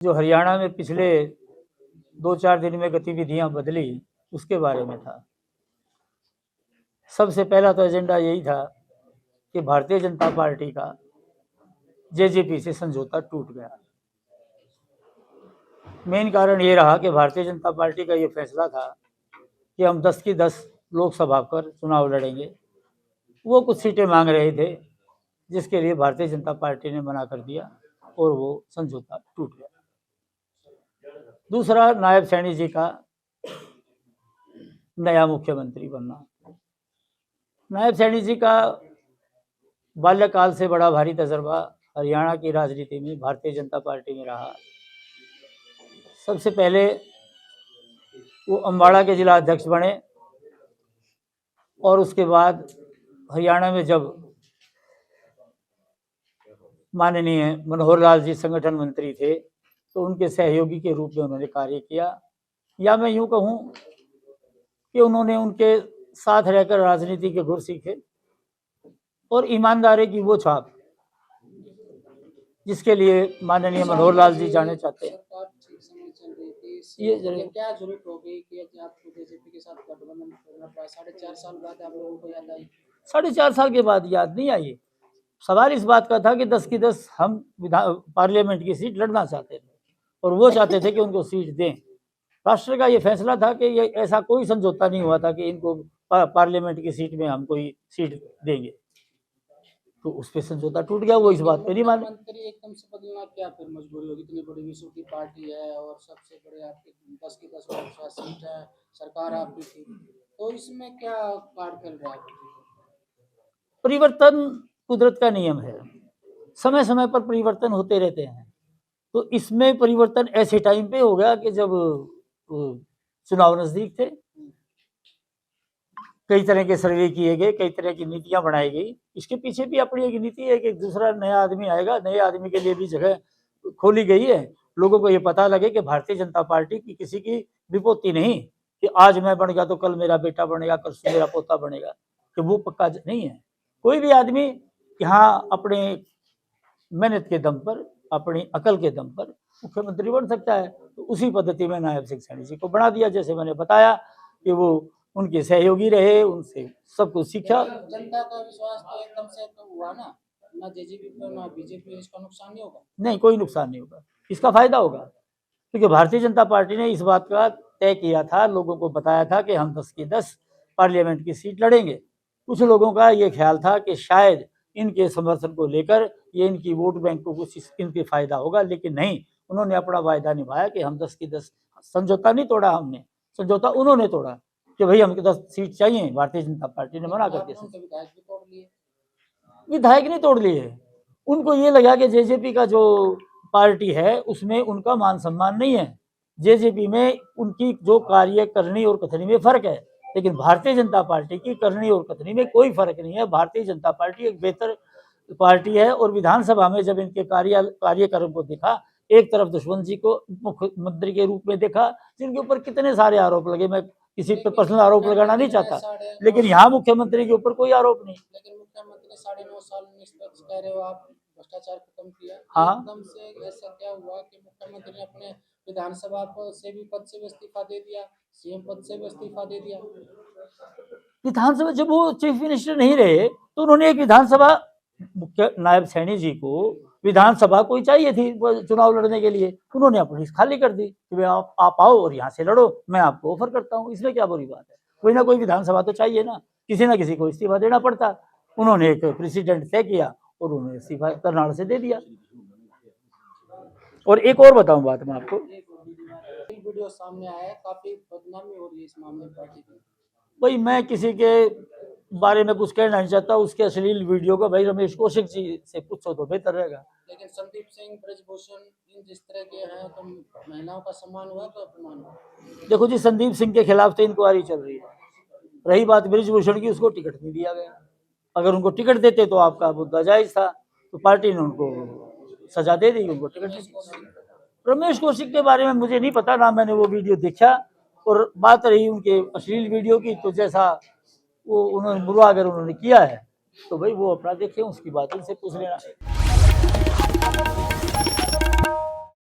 जो हरियाणा में पिछले 2-4 दिन में गतिविधियां बदली उसके बारे में था। सबसे पहला तो एजेंडा यही था कि भारतीय जनता पार्टी का जेजेपी से समझौता टूट गया। मेन कारण ये रहा कि भारतीय जनता पार्टी का ये फैसला था कि हम 10 की 10 लोकसभा पर चुनाव लड़ेंगे। वो कुछ सीटें मांग रहे थे जिसके लिए भारतीय जनता पार्टी ने मना कर दिया और वो समझौता टूट गया। दूसरा, नायब सैनी जी का नया मुख्यमंत्री बनना। नायब सैनी जी का बाल्यकाल से बड़ा भारी तजर्बा हरियाणा की राजनीति में भारतीय जनता पार्टी में रहा। सबसे पहले वो अम्बाड़ा के जिला अध्यक्ष बने और उसके बाद हरियाणा में जब माननीय मनोहर लाल जी संगठन मंत्री थे तो उनके सहयोगी के रूप में उन्होंने कार्य किया, या मैं यूं कहूं कि उन्होंने उनके साथ रहकर राजनीति के गुर सीखे और ईमानदारी की वो छाप जिसके लिए माननीय मनोहर लाल जी जाने चाहते हैं। ये क्या जरूरत हो गई कि आपको बीजेपी के साथ गठबंधन करना पड़ा? 4.5 साल बाद आप लोगों को याद आई? 4.5 साल के बाद याद नहीं आई। सवाल इस बात का था कि 10 की 10 हम पार्लियामेंट की सीट लड़ना चाहते थे और वो चाहते थे कि उनको सीट दें। राष्ट्र का ये फैसला था कि ये ऐसा कोई समझौता नहीं हुआ था कि इनको पार्लियामेंट की सीट में हम कोई सीट देंगे, तो उस पर समझौता टूट गया। वो इस बात पे नहीं माने। मंत्री एकदम से बदलना क्या फिर मजबूरी होगी? इतनी बड़ी विश्व की पार्टी है और सबसे बड़े आपके 10 की 10 लोकसभा सीट है, सरकार आपकी थी, तो इसमें क्या कार्ड खेल रहा है? परिवर्तन कुदरत का नियम है, समय समय पर परिवर्तन होते रहते हैं। तो इसमें परिवर्तन ऐसे टाइम पे हो गया कि जब चुनाव नजदीक थे, कई तरह के सर्वे किए गए, कई तरह की नीतियां बनाई गई। इसके पीछे भी अपनी एक नीति है कि दूसरा नया आदमी आएगा, नए आदमी के लिए भी जगह खोली गई है। लोगों को ये पता लगे कि भारतीय जनता पार्टी की किसी की विपोती नहीं कि आज मैं बन गया तो कल मेरा बेटा बनेगा, कल मेरा पोता बनेगा, कि वो पक्का नहीं है। कोई भी आदमी यहाँ अपने मेहनत के दम पर, अपनी अकल के दम पर मुख्यमंत्री बन सकता है। तो उसी पद्धति में नायब सिंह सैनी जी को बना दिया। जैसे मैंने बताया कि वो उनके सहयोगी रहे, उनसे सब कुछ सीखा। जनता का विश्वास तो एकदम से तो हुआ ना जेजेपी पर ना बीजेपी, इसका नुकसान नहीं होगा? नहीं, कोई नुकसान नहीं होगा, इसका फायदा होगा, क्योंकि भारतीय जनता पार्टी ने इस बात का तय किया था, लोगों को बताया था कि हम 10 की 10 पार्लियामेंट की सीट लड़ेंगे। कुछ लोगों का ये ख्याल था कि शायद इनके समर्थन को लेकर ये इनकी वोट बैंक को कुछ इनके फायदा होगा, लेकिन नहीं, उन्होंने अपना वायदा निभाया कि हम 10 की 10। समझौता नहीं तोड़ा हमने, समझौता उन्होंने तोड़ा कि भाई हमको 10 सीट चाहिए। भारतीय जनता पार्टी ने मना कर दिया। विधायक नहीं तोड़ लिए, उनको ये लगा कि जेजेपी का जो पार्टी है उसमें उनका मान सम्मान नहीं है, जेजेपी में उनकी जो कार्य करनी और कथनी में फर्क है, लेकिन भारतीय जनता पार्टी की करनी और कथनी में कोई फर्क नहीं है। भारतीय जनता पार्टी एक बेहतर पार्टी है और विधानसभा में जब इनके कार्यक्रम को देखा, एक तरफ दुश्मन जी को मुख्यमंत्री के रूप में देखा जिनके ऊपर कितने सारे आरोप लगे। मैं किसी पर पर्सनल आरोप लगाना नहीं चाहता, लेकिन यहाँ मुख्यमंत्री के ऊपर कोई आरोप नहीं। लेकिन मुख्यमंत्री 9.5 साल निष्पक्ष कह रहे हो आप, भ्रष्टाचार खत्म किया, हाँ, एकदम से ऐसा क्या हुआ कि मुख्यमंत्री ने अपने विधानसभा से भी पद से भी इस्तीफा दे दिया, सीएम पद से भी इस्तीफा दे दिया? विधानसभा जब वो चीफ मिनिस्टर नहीं रहे तो उन्होंने एक विधानसभा, मुख्य नायब सैनी जी को विधानसभा कोई चाहिए थी चुनाव लड़ने के लिए, उन्होंने अपनी खाली कर दी कि आप आओ और यहाँ से लड़ो, मैं आपको ऑफर करता हूँ। इसमें क्या बुरी बात है? कोई ना कोई विधानसभा तो चाहिए ना, किसी ना किसी को इस्तीफा देना पड़ता। उन्होंने एक प्रेसिडेंट तय किया और उन्होंने इस्तीफा करनाल से दे दिया। और एक और बताऊं बात मैं आपको, वीडियो सामने आया है, काफी बदनामी हो रही है इस मामले में पार्टी की। भाई मैं किसी के बारे में कुछ कहना नहीं चाहता, उसके अश्लील वीडियो को भाई रमेश कौशिक जी से पूछो तो बेहतर रहेगा। लेकिन संदीप सिंह, ब्रजभूषण, इन जिस तरह के हैं तो महिलाओं का सम्मान हुआ तो अपमान हुआ? देखो जी, संदीप सिंह के खिलाफ तो इंक्वायरी चल रही है। रही बात ब्रजभूषण की, उसको टिकट नहीं दिया गया। अगर उनको टिकट देते तो आपका मुद्दा जायज था, तो पार्टी ने उनको सजा दे दी, उनको टिकट नहीं दी। रमेश कौशिक के बारे में मुझे नहीं पता ना, मैंने वो वीडियो देखा। और बात रही उनके अश्लील वीडियो की, तो जैसा वो उन्होंने बुरा अगर उन्होंने किया है तो भाई वो अपना देखें, उसकी बात उनसे पूछ लेना।